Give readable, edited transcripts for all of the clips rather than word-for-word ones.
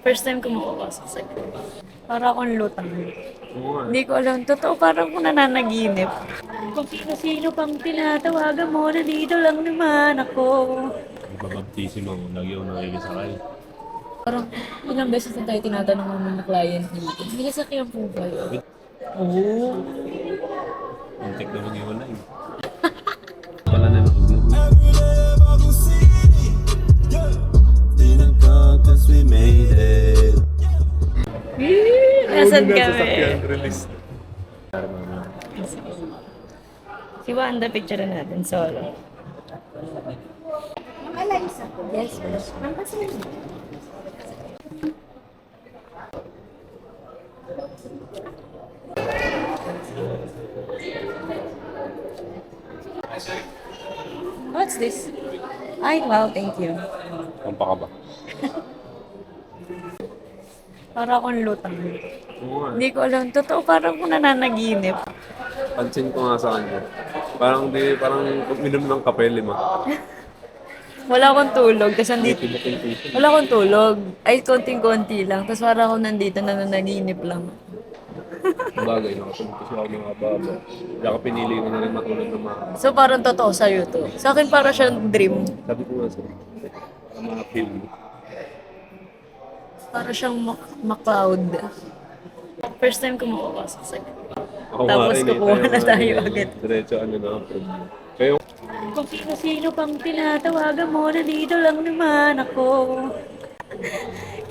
First time ko makapasok sa ganun. Para akong lutang. Oo nga. Hindi ko alam. Totoo, parang ko nananaginip. Kung sino-sino pang tinatawagan mo, nandito lang naman ako. Nagbabaptism ako. Lagi ako nakikisakay. Parang ilang beses na tayo tinatanong ng mga client dito. May sasakyan po ba yun? Oo. Muntik na mag-iwalay. Pala na nalugnog. Cause we made it. Nasaan kami? Release. Si Wanda, picture natin solo. Ma'am Eliza po. Yes, yes. Ma'am, kasi What's this? Ay, wow, thank you. Ang pa ka ba? Para akong lutang. Oo nga. Hindi ko alam. Totoo, parang ko nananaginip. Pansin ko nga sa kanya. Parang pag minom ng kape, 5. Wala akong tulog. Tapos andito. Pinapintation. Wala akong tulog. Ay, konting-konti lang. Tapos parang ako nandito nananaginip lang. Bagay, nakatulog kasi ako mga baba. Kaya pinili ko na rin matulog ng mga... So, parang totoo sa'yo to. Sa akin, para siyang dream. Sabi ko nga sa'yo, para mga feel mo. Para siyang McCloud. First time ko makapasok sa ganun. Ako Tapos nga rin, kukuha tayo na nga tayo rin, agad. Diretso ano na approve. Kayo, Kung sino-sino pang tinatawagan mo, nandito lang naman ako.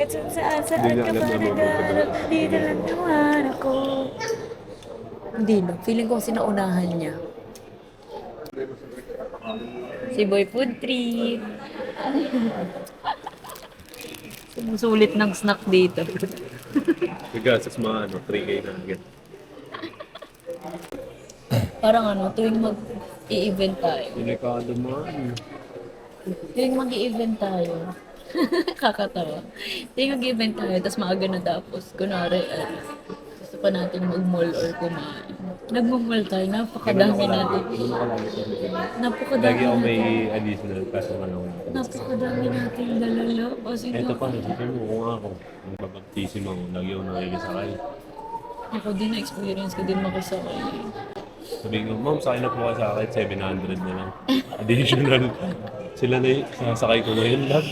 At saan Hindi niya ka alam pa na naghanap, nandito lang naman ako. Hindi na. Feeling ko kasi naunahan niya. Si Boy Food Trip. Sumusulit ng snack dito. bigastos mga 3K na agad. Parang tuwing mag-i-event tayo. Delikado man. Tuwing mag-i-event tayo. Kakatawa. Tuwing mag-i-event tayo, tapos maaga na tapos. Kunwari, gusto pa natin mag-mall or kumain. Nag-mall tayo, napakadami natin. Ano nakalala sa Pilipinas? Napakadami Lagi ako may natin. additional kaso ano. Napakadami natin dalala. Kasi Ito pa, sabi mo kung ako. Nagbabaptism ako. Lagi ako nakikisakay. ako din, na-experience ko din makisakay. Sabi ko, ma'am, sakay na po kayo sa akin, 700 na lang. Additional. Sila na yung sasakay ko ngayon lang.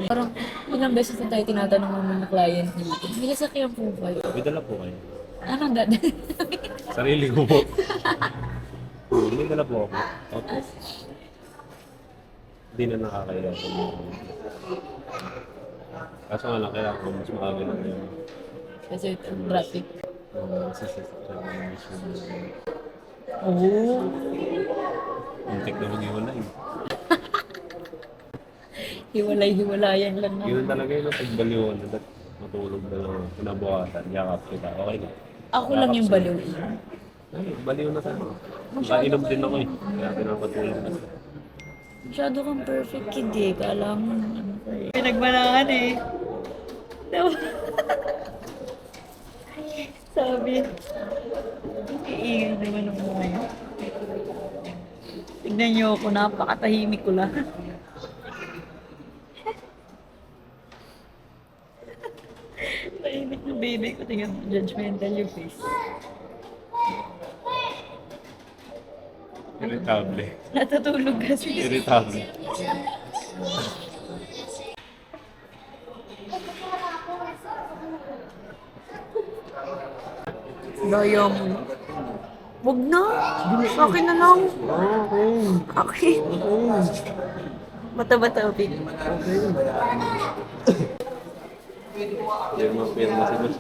Parang ilang beses na tayo tinatanong ng mga client dito. May sasakyan po ba yun? May dala po kayo. Anong dada? Sarili ko po. May dala po ako. Okay. Hindi na nakakaya po. Kaso nga lang, kailangan ko mas maaga lang yun. Kasi ang traffic. Kasi sa mismo. Oo. Muntik na mag-iwalay. Hiwalay-hiwalayan lang na. Yun talaga yun, pagbaliwan na matulog na lang. Kinabukasan, yakap kita. Okay na. Ako lang yung baliw. Ay, baliw na sana. Kainom din ako eh. Kaya pinapatulog na. Masyado kang perfect kid eh. Kala mo. Pinagmanahan eh. Diba? Sabi. Iingay naman ng mga yun. Tignan niyo ako, napakatahimik ko lang. Tahimik na baby ko. Tingnan mo, judgmental yung face. Irritable. Natutulog kasi. Irritable. Daya mo. Wag na. Sa akin na lang. Okay. Bata-bata, Pin. Yung mga pirma si Boss.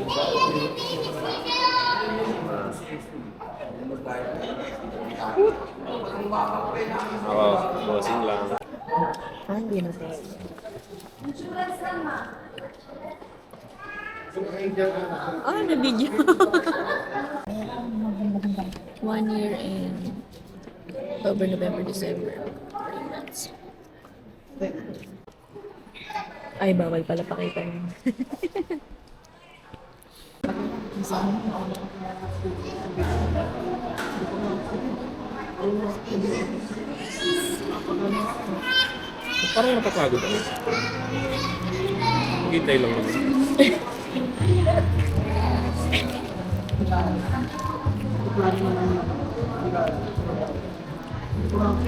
Ako, bossing lang. Hindi na tayo. Na-video. 1 year and October, November, December. 3 months. Ay, bawal pala pakita yun. Parang napapagod ako. Hintay lang naman.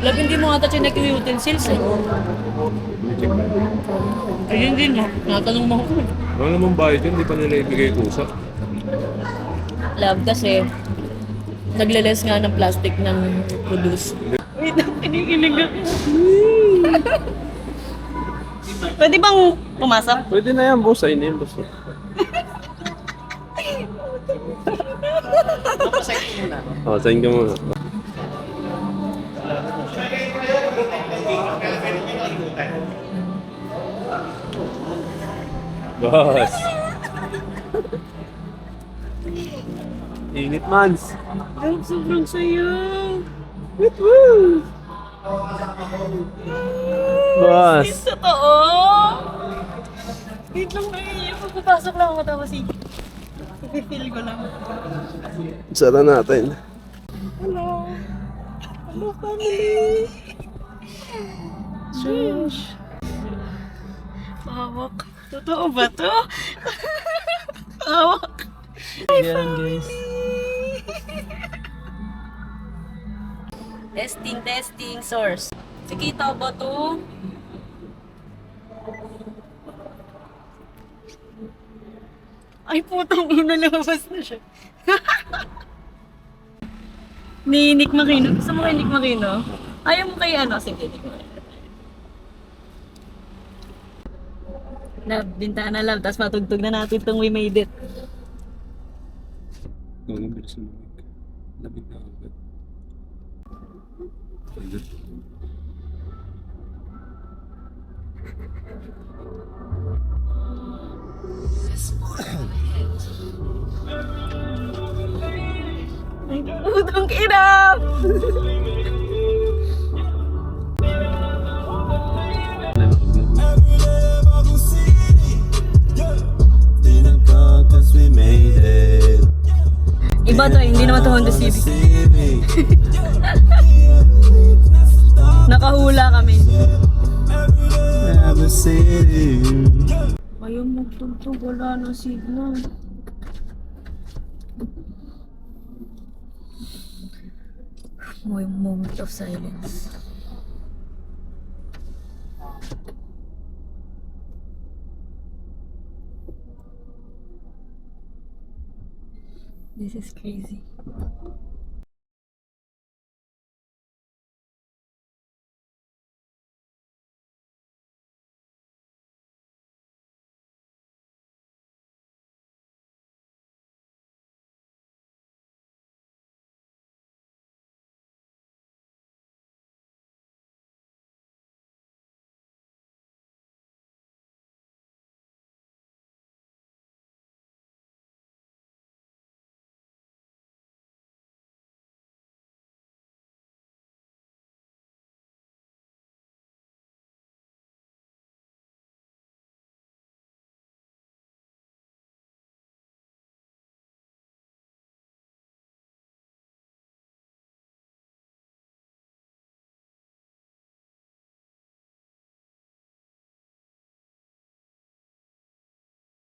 Lab, hindi mo ata chinek yung utensils eh. Ayun din eh. Natanong mo ako. Wala namang bayad yun, di pa nila ibigay kusa. Lab, kasi nagle-less nga ng plastic ng produce. Wait, kinikilig ako. Pwede bang pumasok? Pwede na yan, boss. Ayun na yan, boss. Oh, sign ka muna. Boss! Init, mans! Lab, sobrang saya. Woo! Boss! Is totoo? Wait lang, naiiyak. Pagpapasok lang ako tapos i-feel ko lang. Sara natin. Hello. Hello, family. Shush. Hawak. Totoo ba to? Hawak. Yan guys. Testing. Source. Sikita ba to? Ay, putang ina, lumabas na siya. Ni Nick Makino. Gusto mo kay Nick Makino? Ayaw mo kay ano? Sige, Nick Makino. Love, bintana love. Tapos matugtog na natin itong We Made It. Gawin bilis ng lamig. Lamig na agad. Agad. Ay, putang kirap! Cause we made it. Iba to, hindi naman to Honda Civic. Nakahula kami. Never seen. Ayaw magtugtog, wala na signal. May moment of silence. This is crazy.